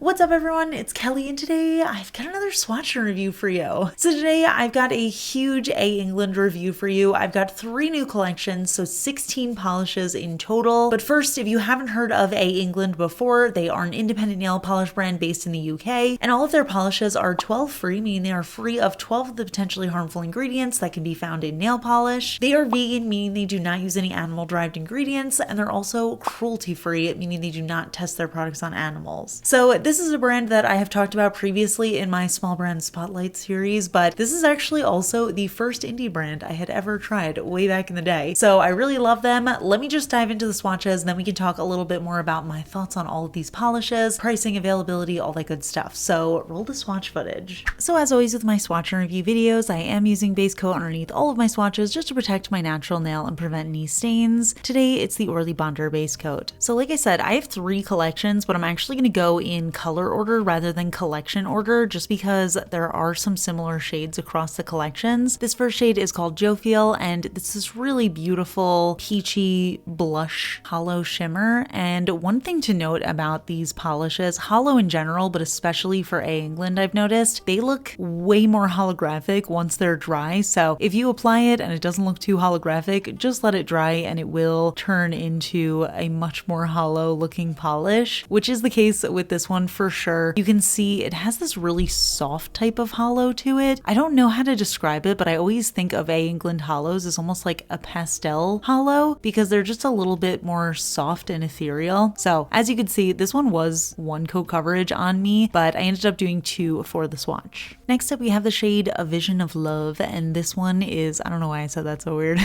What's up everyone, it's Kelly and today I've got another swatch review for you. So today I've got a huge A England review for you. I've got 3 new collections, so 16 polishes in total. But first, if you haven't heard of A England before, they are an independent nail polish brand based in the UK, and all of their polishes are 12 free, meaning they are free of 12 of the potentially harmful ingredients that can be found in nail polish. They are vegan, meaning they do not use any animal-derived ingredients, and they're also cruelty free, meaning they do not test their products on animals. So this is a brand that I have talked about previously in my small brand spotlight series, but this is actually also the first indie brand I had ever tried way back in the day. So I really love them. Let me just dive into the swatches, and then we can talk a little bit more about my thoughts on all of these polishes, pricing, availability, all that good stuff. So roll the swatch footage. So as always with my swatch and review videos, I am using base coat underneath all of my swatches just to protect my natural nail and prevent any stains. Today it's the Orly Bonder base coat. So like I said, I have 3 collections, but I'm actually going to go in color order rather than collection order just because there are some similar shades across the collections. This first shade is called Jophiel, and it's this really beautiful peachy blush hollow shimmer. And one thing to note about these polishes, hollow in general, but especially for A England, I've noticed they look way more holographic once they're dry. So if you apply it and it doesn't look too holographic, just let it dry and it will turn into a much more hollow looking polish, which is the case with this one for sure. You can see it has this really soft type of hollow to it. I don't know how to describe it, but I always think of A England hollows as almost like a pastel hollow because they're just a little bit more soft and ethereal. So as you can see, this one was 1 coat coverage on me, but I ended up doing 2 for the swatch. Next up, we have the shade A Vision of Love, and this one is, I don't know why I said that so weird,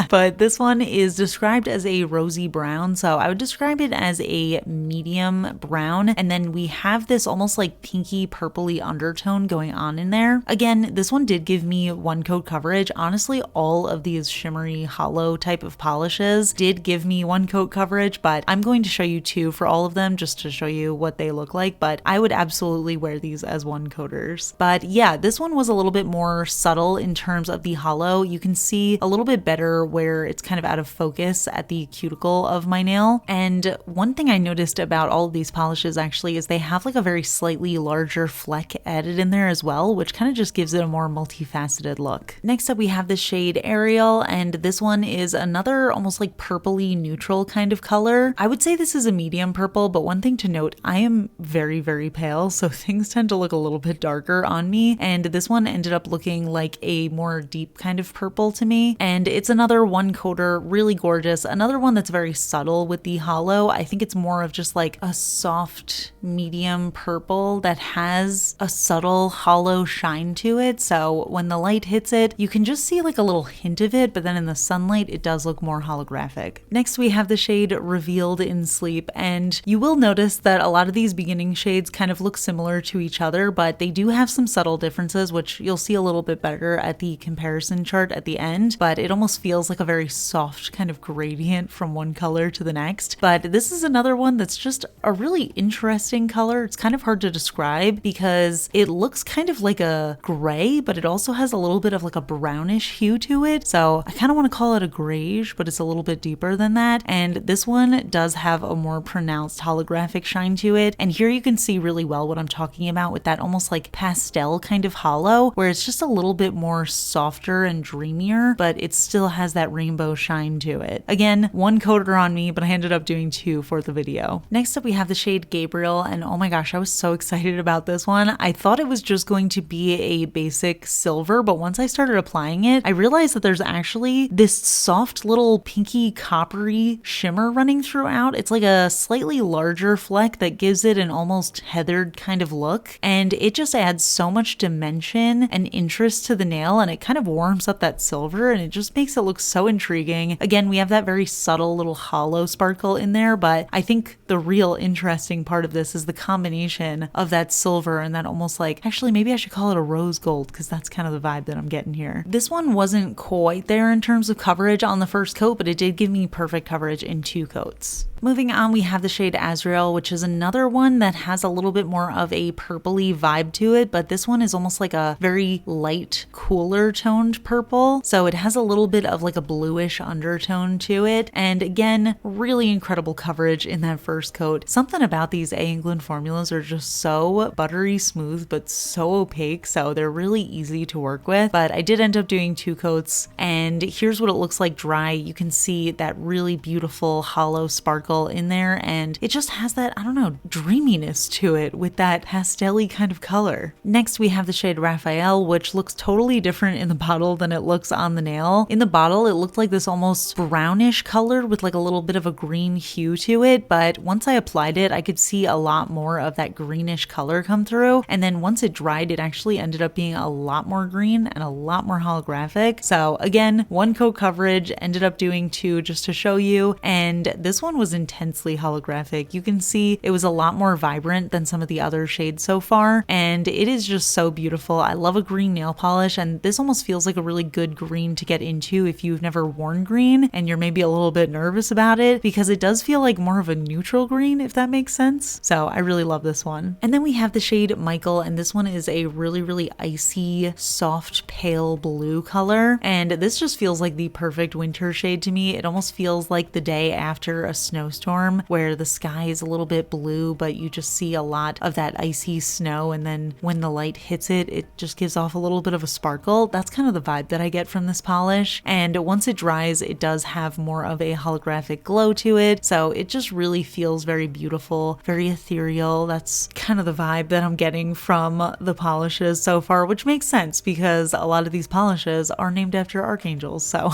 but this one is described as a rosy brown. So I would describe it as a medium brown, and then we have this almost like pinky purpley undertone going on in there. Again, this one did give me 1 coat coverage. Honestly, all of these shimmery hollow type of polishes did give me 1 coat coverage, but I'm going to show you 2 for all of them just to show you what they look like. But I would absolutely wear these as 1 coaters. But yeah, this one was a little bit more subtle in terms of the hollow. You can see a little bit better where it's kind of out of focus at the cuticle of my nail. And one thing I noticed about all of these polishes actually is they have like a very slightly larger fleck added in there as well, which kind of just gives it a more multifaceted look. Next up, we have the shade Ariel, and this one is another almost like purpley neutral kind of color. I would say this is a medium purple, but one thing to note, I am very, very pale, so things tend to look a little bit darker on me, and this one ended up looking like a more deep kind of purple to me. And it's another 1 coater, really gorgeous. Another one that's very subtle with the hollow. I think it's more of just like a soft medium purple that has a subtle hollow shine to it. So when the light hits it, you can just see like a little hint of it, but then in the sunlight, it does look more holographic. Next, we have the shade Revealed in Sleep, and you will notice that a lot of these beginning shades kind of look similar to each other, but they do have some subtle differences, which you'll see a little bit better at the comparison chart at the end, but it almost feels like a very soft kind of gradient from one color to the next. But this is another one that's just a really interesting color. It's kind of hard to describe because it looks kind of like a gray, but it also has a little bit of like a brownish hue to it. So I kind of want to call it a grayish, but it's a little bit deeper than that. And this one does have a more pronounced holographic shine to it. And here you can see really well what I'm talking about with that almost like pastel kind of hollow, where it's just a little bit more softer and dreamier, but it still has that rainbow shine to it. Again, 1 coater on me, but I ended up doing 2 for the video. Next up, we have the shade Gabriel, and oh my gosh, I was so excited about this one. I thought it was just going to be a basic silver, but once I started applying it, I realized that there's actually this soft little pinky coppery shimmer running throughout. It's like a slightly larger fleck that gives it an almost heathered kind of look, and it just adds so much dimension and interest to the nail, and it kind of warms up that silver, and it just makes it look so intriguing. Again, we have that very subtle little hollow sparkle in there, but I think the real interesting part of this is the combination of that silver and that almost like, actually maybe I should call it a rose gold because that's kind of the vibe that I'm getting here. This one wasn't quite there in terms of coverage on the first coat, but it did give me perfect coverage in 2 coats. Moving on, we have the shade Azrael, which is another one that has a little bit more of a purpley vibe to it, but this one is almost like a very light, cooler toned purple. So it has a little bit of like a bluish undertone to it. And again, really incredible coverage in that first coat. Something about these A England England formulas are just so buttery smooth, but so opaque. So they're really easy to work with. But I did end up doing 2 coats, and here's what it looks like dry. You can see that really beautiful hollow sparkle in there, and it just has that, I don't know, dreaminess to it with that pastel-y kind of color. Next, we have the shade Raphael, which looks totally different in the bottle than it looks on the nail. In the bottle, it looked like this almost brownish color with like a little bit of a green hue to it, but once I applied it, I could see a lot more of that greenish color come through, and then once it dried, it actually ended up being a lot more green and a lot more holographic. So again, 1 coat coverage, ended up doing 2 just to show you, and this one was intensely holographic. You can see it was a lot more vibrant than some of the other shades so far, and it is just so beautiful. I love a green nail polish, and this almost feels like a really good green to get into if you've never worn green and you're maybe a little bit nervous about it, because it does feel like more of a neutral green, if that makes sense. So I really love this one. And then we have the shade Michael, and this one is a really icy, soft, pale blue color, and this just feels like the perfect winter shade to me. It almost feels like the day after a snowstorm where the sky is a little bit blue, but you just see a lot of that icy snow, and then when the light hits it, it just gives off a little bit of a sparkle. That's kind of the vibe that I get from this polish, and once it dries, it does have more of a holographic glow to it, so it just really feels very beautiful, very ethereal. That's kind of the vibe that I'm getting from the polishes so far, which makes sense because a lot of these polishes are named after archangels. So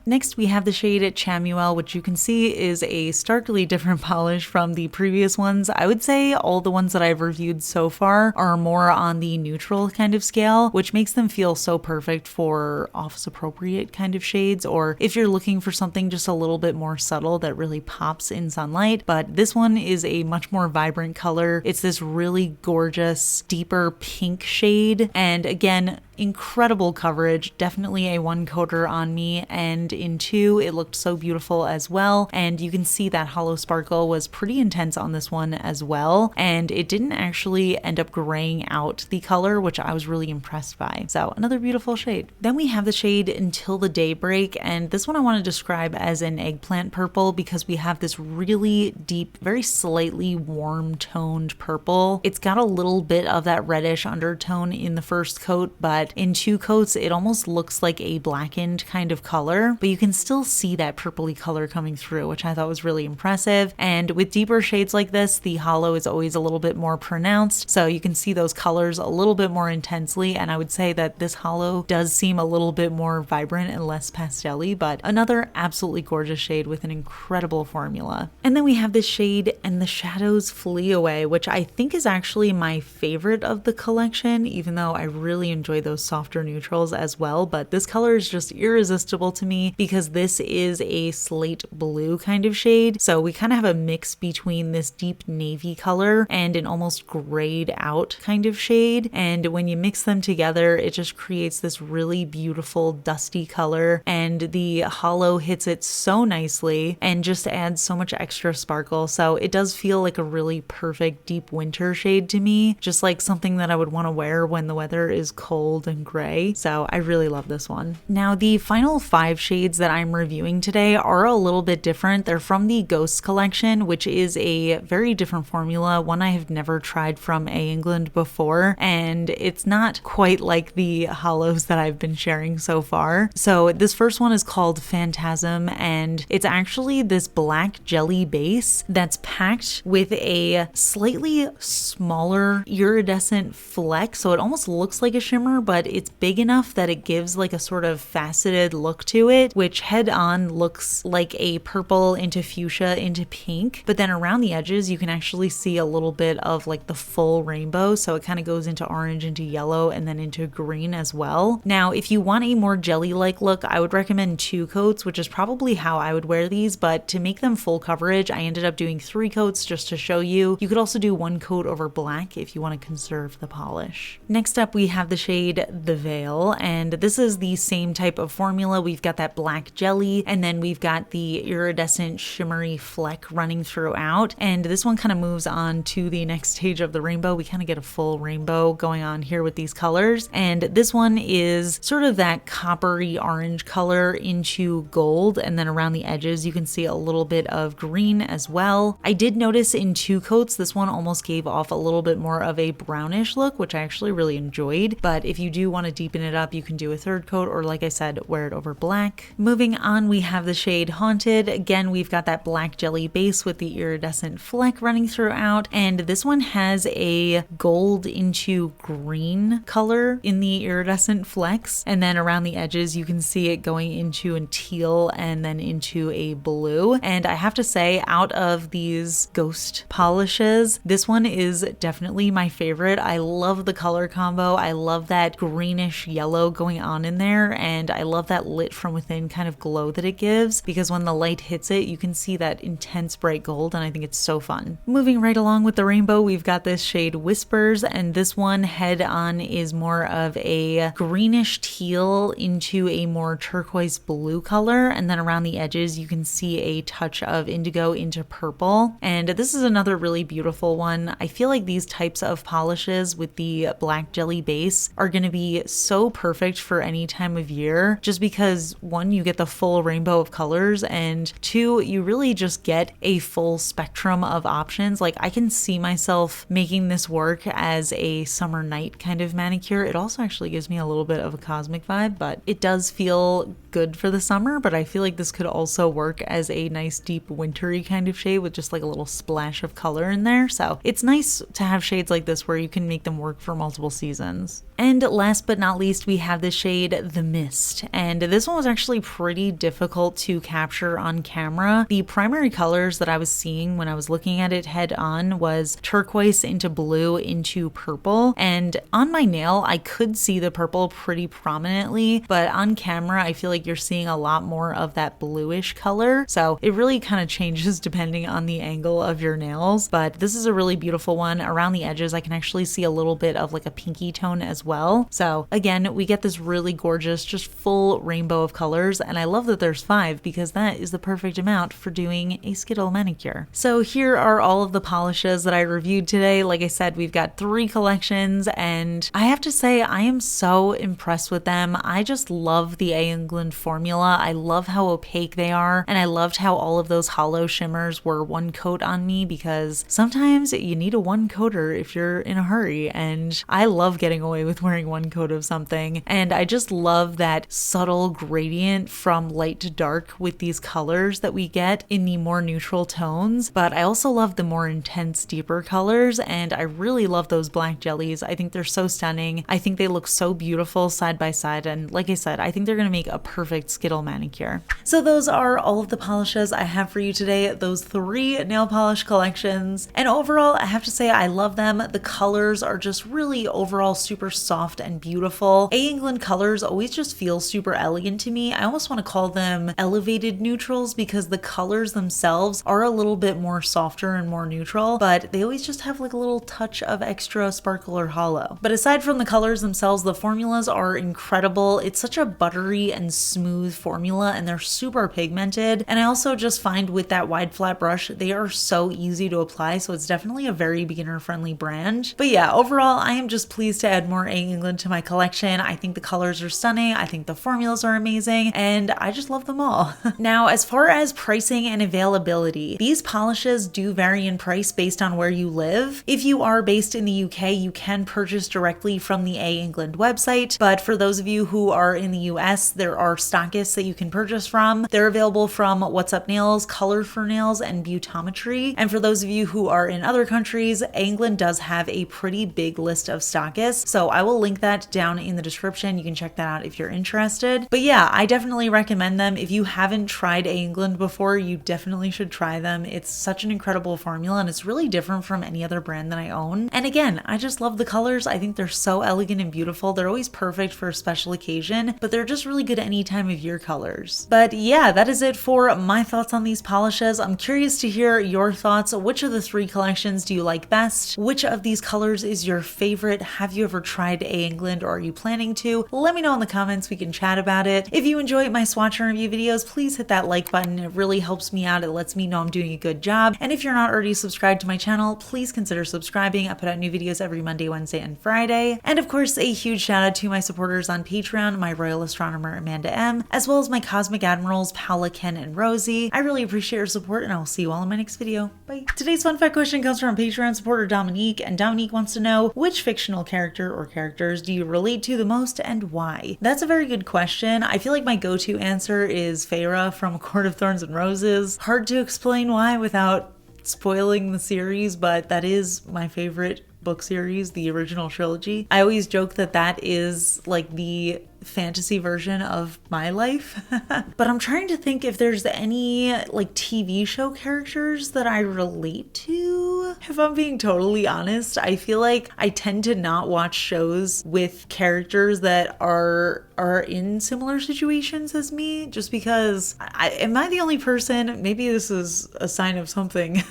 next we have the shade Chamuel, which you can see is a starkly different polish from the previous ones. I would say all the ones that I've reviewed so far are more on the neutral kind of scale, which makes them feel so perfect for office appropriate kind of shades, or if you're looking for something just a little bit more subtle that really pops in sunlight. But this one is a much more vibrant color. It's this really gorgeous, deeper pink shade, and again, incredible coverage, definitely a 1 coater on me, and in 2 it looked so beautiful as well, and you can see that hollow sparkle was pretty intense on this one as well, and it didn't actually end up graying out the color, which I was really impressed by. So another beautiful shade. Then we have the shade Until the Daybreak, and this one I want to describe as an eggplant purple because we have this really deep, very slightly warm toned purple. It's got a little bit of that reddish undertone in the first coat, but in 2 coats it almost looks like a blackened kind of color, but you can still see that purpley color coming through, which I thought was really impressive. And with deeper shades like this, the hollow is always a little bit more pronounced, so you can see those colors a little bit more intensely, and I would say that this hollow does seem a little bit more vibrant and less pastel-y, but another absolutely gorgeous shade with an incredible formula. And then we have this shade And the Shadows Flee Away, which I think is actually my favorite of the collection, even though I really enjoy those softer neutrals as well. But this color is just irresistible to me because this is a slate blue kind of shade. So we kind of have a mix between this deep navy color and an almost grayed out kind of shade. And when you mix them together, it just creates this really beautiful dusty color, and the hollow hits it so nicely and just adds so much extra sparkle. So it does feel like a really perfect deep winter shade to me, just like something that I would want to wear when the weather is cold and gray. So I really love this one. Now the final 5 shades that I'm reviewing today are a little bit different. They're from the Ghosts collection, which is a very different formula, one I have never tried from A England before, and it's not quite like the hollows that I've been sharing so far. So this first one is called Phantasm, and it's actually this black jelly base that's packed with a slightly smaller iridescent fleck, so it almost looks like a shimmer, but it's big enough that it gives like a sort of faceted look to it, which head on looks like a purple into fuchsia into pink, but then around the edges you can actually see a little bit of like the full rainbow, so it kind of goes into orange, into yellow, and then into green as well. Now if you want a more jelly-like look, I would recommend 2 coats, which is probably how I would wear these, but to make them full coverage I ended up doing 3 coats just to show you. You could also do 1 coat over black if you want to conserve the polish. Next up we have the shade shade The Veil, and this is the same type of formula. We've got that black jelly, and then we've got the iridescent shimmery fleck running throughout, and this one kind of moves on to the next stage of the rainbow. We kind of get a full rainbow going on here with these colors, and this one is sort of that coppery orange color into gold, and then around the edges you can see a little bit of green as well. I did notice in 2 coats this one almost gave off a little bit more of a brownish look, which I actually really enjoyed, but if you do want to deepen it up, you can do a 3rd coat, or like I said, wear it over black. Moving on, we have the shade Haunted. Again, we've got that black jelly base with the iridescent fleck running throughout, and this one has a gold into green color in the iridescent flecks, and then around the edges you can see it going into a teal and then into a blue. And I have to say, out of these ghost polishes, this one is definitely my favorite. I love the color combo. I love that greenish yellow going on in there, and I love that lit from within kind of glow that it gives, because when the light hits it, you can see that intense bright gold, and I think it's so fun. Moving right along with the rainbow, we've got this shade Whispers, and this one head on is more of a greenish teal into a more turquoise blue color, and then around the edges you can see a touch of indigo into purple, and this is another really beautiful one. I feel like these types of polishes with the black jelly base are going to be so perfect for any time of year, just because 1, you get the full rainbow of colors, and 2, you really just get a full spectrum of options. Like, I can see myself making this work as a summer night kind of manicure. It also actually gives me a little bit of a cosmic vibe, but it does feel good for the summer, but I feel like this could also work as a nice deep wintry kind of shade with just like a little splash of color in there. So it's nice to have shades like this where you can make them work for multiple seasons. And last but not least, we have the shade The Mist, and this one was actually pretty difficult to capture on camera. The primary colors that I was seeing when I was looking at it head on was turquoise into blue into purple, and on my nail I could see the purple pretty prominently, but on camera I feel like you're seeing a lot more of that bluish color, so it really kind of changes depending on the angle of your nails. But this is a really beautiful one. Around the edges I can actually see a little bit of like a pinky tone as well. So again, we get this really gorgeous, just full rainbow of colors, and I love that there's 5 because that is the perfect amount for doing a Skittle manicure. So here are all of the polishes that I reviewed today. Like I said, we've got 3 collections, and I have to say I am so impressed with them. I just love the A England formula. I love how opaque they are, and I loved how all of those hollow shimmers were 1 coat on me, because sometimes you need a 1 coater if you're in a hurry, and I love getting away with wearing 1 coat of something. And I just love that subtle gradient from light to dark with these colors that we get in the more neutral tones, but I also love the more intense, deeper colors, and I really love those black jellies. I think they're so stunning. I think they look so beautiful side by side, and like I said, I think they're gonna make a perfect Skittle manicure. So those are all of the polishes I have for you today, those 3 nail polish collections, and overall I have to say I love them. The colors are just really overall super soft and beautiful. A England colors always just feel super elegant to me. I almost want to call them elevated neutrals because the colors themselves are a little bit more softer and more neutral, but they always just have like a little touch of extra sparkle or hollow. But aside from the colors themselves, the formulas are incredible. It's such a buttery and smooth formula, and they're super pigmented. And I also just find with that wide flat brush, they are so easy to apply, so it's definitely a very beginner friendly brand. But yeah, overall, I am just pleased to add more A England to my collection. I think the colors are stunning. I think the formulas are amazing, and I just love them all. Now, as far as pricing and availability, these polishes do vary in price based on where you live. If you are based in the UK, you can purchase directly from the A England website, but for those of you who are in the US, there are stockists that you can purchase from. They're available from What's Up Nails, Color for Nails, and Beautometry. And for those of you who are in other countries, A England does have a pretty big list of stockists, so I will link that down in the description. You can check that out if you're interested. But yeah, I definitely recommend them. If you haven't tried A England before, you definitely should try them. It's such an incredible formula, and it's really different from any other brand that I own. And again, I just love the colors. I think they're so elegant and beautiful. They're always perfect for a special occasion, but they're just really good any time of year colors. But yeah, that is it for my thoughts on these polishes. I'm curious to hear your thoughts. Which of the 3 collections do you like best? Which of these colors is your favorite? Have you ever tried A England, or are you planning to? Let me know in the comments, we can chat about it. If you enjoy my swatch and review videos, please hit that like button. It really helps me out. It lets me know I'm doing a good job. And if you're not already subscribed to my channel, please consider subscribing. I put out new videos every Monday, Wednesday, and Friday. And of course, a huge shout out to my supporters on Patreon, my royal astronomer Amanda M, as well as my cosmic admirals Paula, Ken, and Rosie. I really appreciate your support, and I will see you all in my next video. Bye. Today's fun fact question comes from Patreon supporter Dominique, and Dominique wants to know, which fictional character or characters do you relate to the most and why? That's a very good question. I feel like my go-to answer is Feyre from A Court of Thorns and Roses. Hard to explain why without spoiling the series, but that is my favorite book series, the original trilogy. I always joke that that is like the fantasy version of my life. But I'm trying to think if there's any like TV show characters that I relate to. If I'm being totally honest, I feel like I tend to not watch shows with characters that are in similar situations as me, just because am I the only person? Maybe this is a sign of something.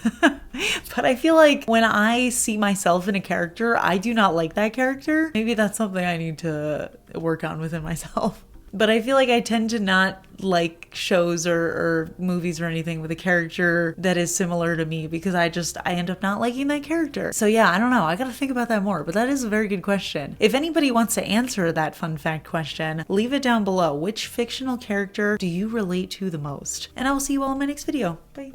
But I feel like when I see myself in a character, I do not like that character. Maybe that's something I need to work on within myself. But I feel like I tend to not like shows or movies or anything with a character that is similar to me, because I end up not liking that character. So yeah, I don't know. I gotta think about that more, but that is a very good question. If anybody wants to answer that fun fact question, leave it down below. Which fictional character do you relate to the most? And I will see you all in my next video. Bye.